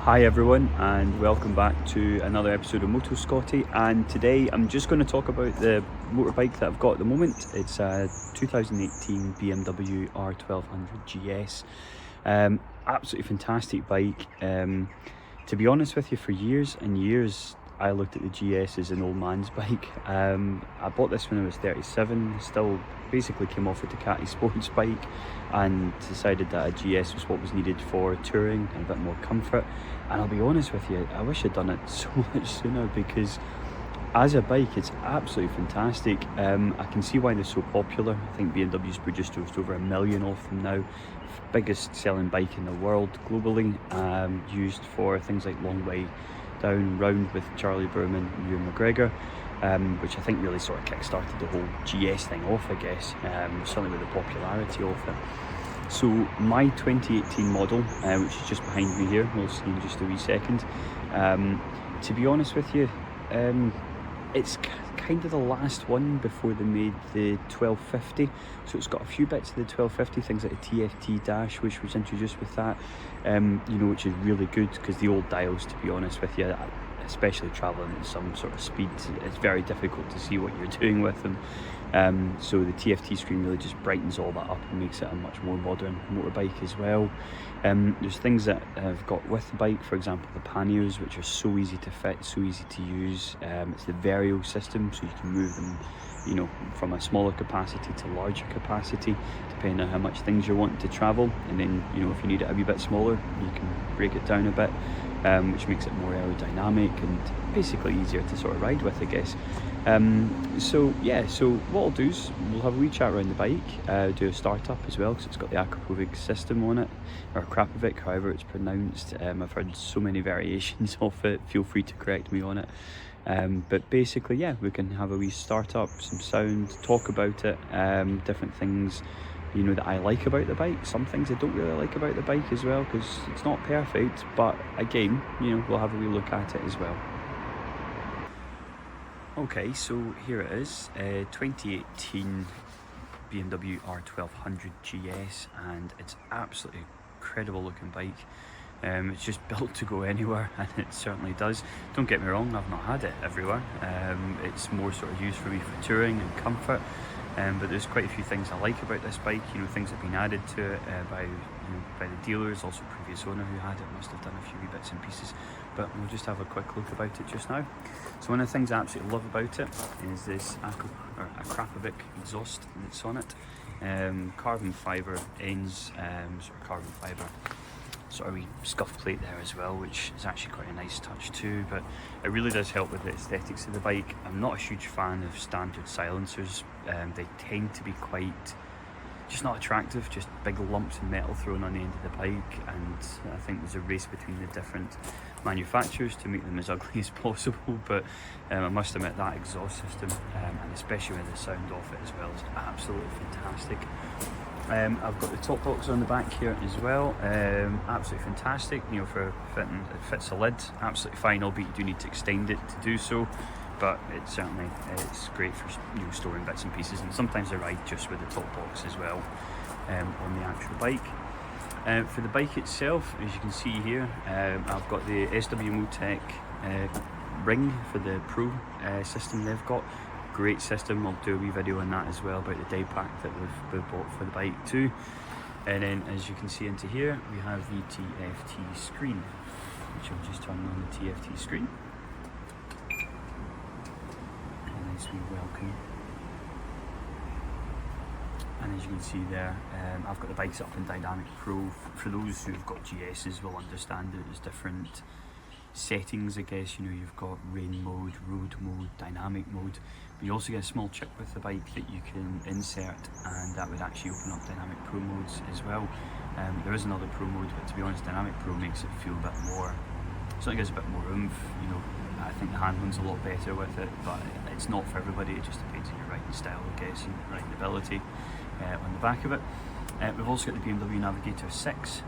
Hi everyone, and welcome back to another episode of Moto Scotty. And today I'm just going to talk about the motorbike that I've got at the moment. It's a 2018 BMW R1200 GS. Absolutely fantastic bike. To be honest with you, for years and years I looked at the GS as an old man's bike. I bought this when I was 37, still basically came off a Ducati sports bike and decided that a GS was what was needed for touring and a bit more comfort. And I'll be honest with you, I wish I'd done it so much sooner, because as a bike it's absolutely fantastic. I can see why they're so popular. I think BMW's produced just over 1 million of them now. Biggest selling bike in the world globally, used for things like long way down round with Charlie Berman and Ewan McGregor, which I think really sort of kick-started the whole GS thing off, I guess, certainly with the popularity of it. So my 2018 model, which is just behind me here, we'll see in just a wee second, to be honest with you, it's kind of the last one before they made the 1250, so it's got a few bits of the 1250, things like the TFT dash, which was introduced with that, which is really good, because the old dials, to be honest with you, especially travelling at some sort of speed, it's very difficult to see what you're doing with them. So the TFT screen really just brightens all that up and makes it a much more modern motorbike as well. There's things that I've got with the bike, for example the panniers, which are so easy to fit, so easy to use. It's the Vario system, so you can move them, from a smaller capacity to larger capacity, depending on how much things you're wanting to travel. And then, if you need it a wee bit smaller, you can break it down a bit, which makes it more aerodynamic and basically easier to sort of ride with, I guess. So what I'll do is we'll have a wee chat around the bike, do a startup as well, because it's got the Akrapovic system on it, or Akrapovic, however it's pronounced. I've heard so many variations of it, feel free to correct me on it. But basically, we can have a wee startup, some sound, talk about it, different things that I like about the bike, some things I don't really like about the bike as well, because it's not perfect, but again, we'll have a wee look at it as well. Okay, so here it is, 2018 BMW R1200 GS, and it's absolutely incredible looking bike. It's just built to go anywhere, and it certainly does. Don't get me wrong, I've not had it everywhere. It's more sort of used for me for touring and comfort, but there's quite a few things I like about this bike. Things have been added to it by the dealers, also previous owner who had it must have done a few wee bits and pieces, but we'll just have a quick look about it just now. So one of the things I absolutely love about it is this Akrapovic exhaust that's on it. Carbon fibre ends, sort of carbon fibre sort of wee scuff plate there as well, which is actually quite a nice touch too, but it really does help with the aesthetics of the bike. I'm not a huge fan of standard silencers. They tend to be quite just not attractive, just big lumps of metal thrown on the end of the bike, and I think there's a race between the different manufacturers to make them as ugly as possible, but I must admit that exhaust system, and especially with the sound of it as well, is absolutely fantastic. I've got the top box on the back here as well, absolutely fantastic, for fitting. It fits a lid absolutely fine, albeit you do need to extend it to do so, but it's great for storing bits and pieces, and sometimes I ride just with the top box as well on the actual bike. For the bike itself, as you can see here, I've got the SW Motec ring for the Pro system they've got. Great system, I'll do a wee video on that as well, about the day pack that we've bought for the bike too. And then as you can see into here, we have the TFT screen, which I'll just turn on the TFT screen. A nice wee welcome. And as you can see there, I've got the bikes up in Dynamic Pro. For those who've got GSs will understand that there's different settings, I guess. You've got rain mode, road mode, dynamic mode, but you also get a small chip with the bike that you can insert, and that would actually open up Dynamic Pro modes as well. There is another Pro mode, but to be honest, Dynamic Pro makes it feel a bit more, something gives a bit more oomph. I think the handling's a lot better with it, but it's not for everybody. It just depends on your riding style, I guess, and riding ability on the back of it. We've also got the BMW Navigator 6,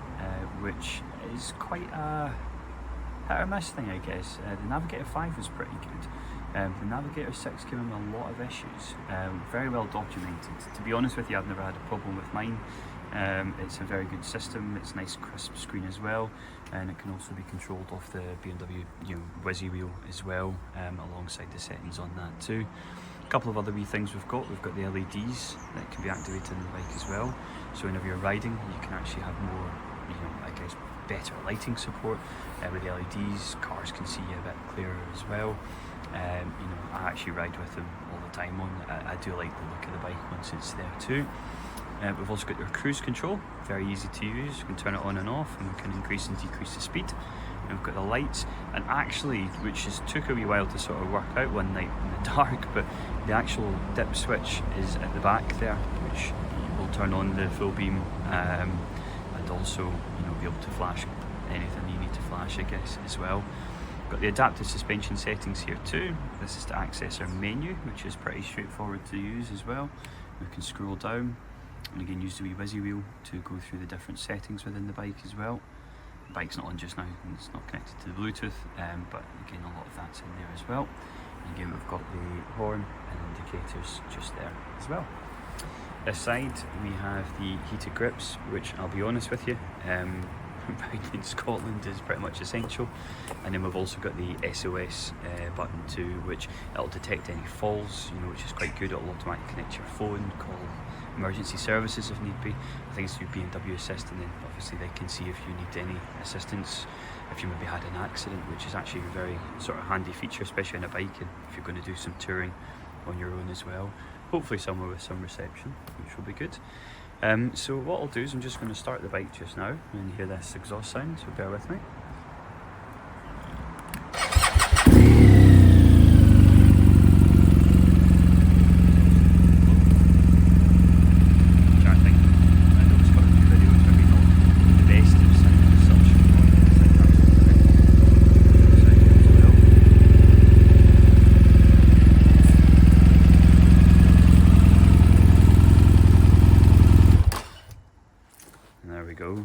which is quite a hit or miss thing, I guess. The Navigator 5 was pretty good. The Navigator 6 came in with a lot of issues, very well documented. To be honest with you, I've never had a problem with mine. It's a very good system. It's a nice crisp screen as well, and it can also be controlled off the BMW Wizzy wheel as well, alongside the settings on that too. A couple of other wee things we've got the LEDs that can be activated on the bike as well, so whenever you're riding you can actually have more, I guess, better lighting support with the LEDs. Cars can see you a bit clearer as well. I actually ride with them all the time on. I do like the look of the bike once it's there too. We've also got your cruise control, very easy to use. You can turn it on and off, and we can increase and decrease the speed. And we've got the lights, and actually, which took a wee while to sort of work out one night in the dark, but the actual dip switch is at the back there, which will turn on the full beam, and also be able to flash anything you need to flash, I guess, as well. Got the adaptive suspension settings here too. This is to access our menu, which is pretty straightforward to use as well. We can scroll down and again use the wee Wizzy wheel to go through the different settings within the bike as well. The bike's not on just now, it's not connected to the Bluetooth, but again a lot of that's in there as well. And again we've got the horn and indicators just there as well. This side we have the heated grips, which I'll be honest with you, riding in Scotland is pretty much essential. And then we've also got the SOS button too, which it'll detect any falls, which is quite good. It'll automatically connect your phone, call emergency services if need be. I think it's through BMW Assist, and then obviously they can see if you need any assistance, if you maybe had an accident, which is actually a very sort of handy feature, especially on a bike, and if you're going to do some touring on your own as well. Hopefully somewhere with some reception, which will be good. So what I'll do is I'm just going to start the bike just now, and you hear this exhaust sound, so bear with me.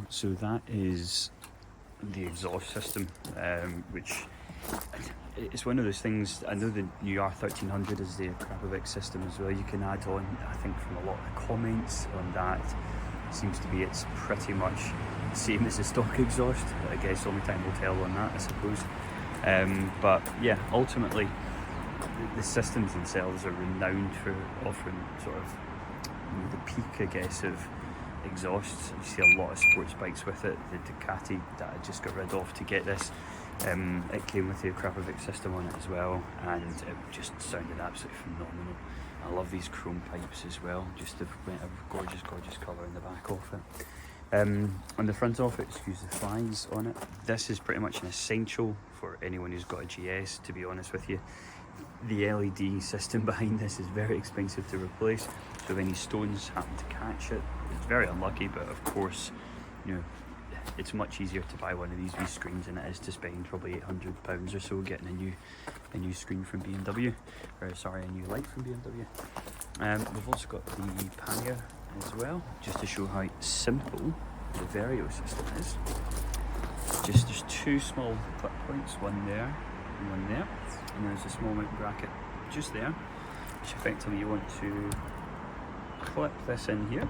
So that is the exhaust system, which it's one of those things. I know the new R1300 is the Akrapovic system as well. You can add on, I think from a lot of the comments on that, it seems to be it's pretty much the same as the stock exhaust. I guess only time will tell on that, I suppose. But yeah, ultimately the systems themselves are renowned for offering sort of the peak, I guess, of exhausts. You see a lot of sports bikes with it. The Ducati that I just got rid of to get this, it came with the Akrapovic system on it as well, and it just sounded absolutely phenomenal. I love these chrome pipes as well, just a gorgeous colour in the back of it. On the front of it, excuse the flies on it, this is pretty much an essential for anyone who's got a GS, to be honest with you. The LED system behind this is very expensive to replace, so if any stones happen to catch it, it's very unlucky, but of course, it's much easier to buy one of these wee screens than it is to spend probably £800 or so getting a new screen from BMW, or sorry, a new light from BMW. We've also got the pannier as well, just to show how simple the Vario system is. There's two small clip points, one there and one there, and there's a small mount bracket just there, which effectively you want to clip this in here.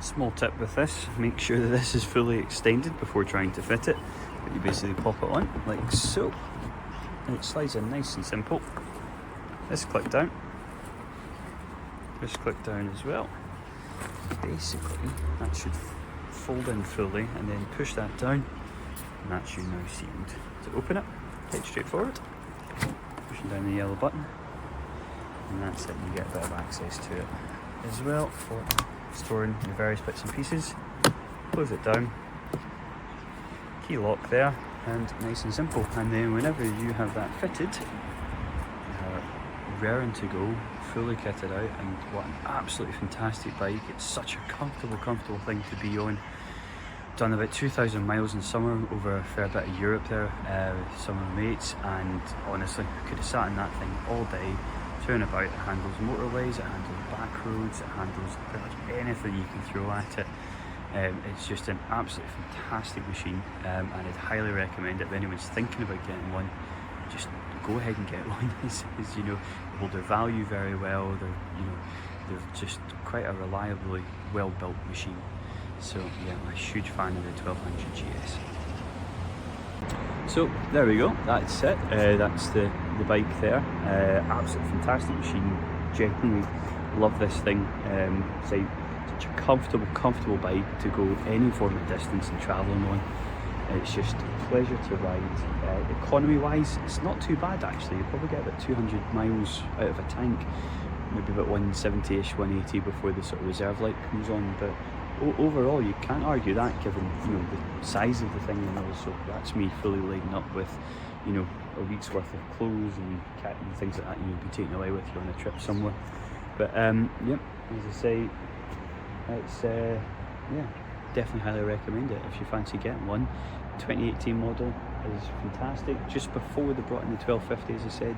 Small tip with this, make sure that this is fully extended before trying to fit it, but you basically pop it on like so, and it slides in nice and simple. This clip down as well. Basically that should fold in fully, and then push that down, and that's you now sealed. To open it, quite straightforward, pushing down the yellow button, and that's it. You get a bit of access to it as well for storing your various bits and pieces. Close it down, key lock there, and nice and simple. And then whenever you have that fitted, you are raring to go, fully kitted out. And what an absolutely fantastic bike. It's such a comfortable thing to be on. Done about 2,000 miles in summer over a fair bit of Europe there with some of my mates, and honestly I could have sat in that thing all day, turn about. It handles motorways, it handles back roads, it handles pretty much anything you can throw at it. It's just an absolutely fantastic machine, and I'd highly recommend it if anyone's thinking about getting one. Just go ahead and get one. As you know, they hold their value very well. They're just quite a reliably well built machine. So yeah, I'm a huge fan of the 1200 GS. So there we go, that's it. That's the bike there. Absolutely fantastic machine. Genuinely love this thing. It's such a comfortable bike to go any form of distance and travelling on. It's just a pleasure to ride. Economy wise, it's not too bad actually. You probably get about 200 miles out of a tank, maybe about 170ish, 180 before the sort of reserve light comes on. But overall, you can't argue that, given the size of the thing, and also that's me fully laden up with a week's worth of clothes and kit and things like that you'd be taking away with you on a trip somewhere. But yep, as I say, it's yeah, definitely highly recommend it if you fancy getting one. 2018 model is fantastic. Just before they brought in the 1250, as I said,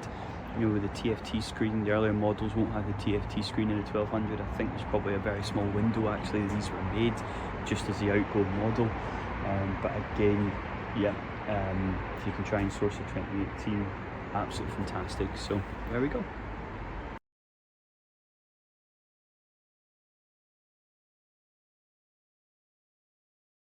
with the TFT screen. The earlier models won't have the TFT screen in the 1200. I think there's probably a very small window actually. These were made just as the outgoing model, but again, yeah, if you can try and source a 2018, absolutely fantastic. So there we go.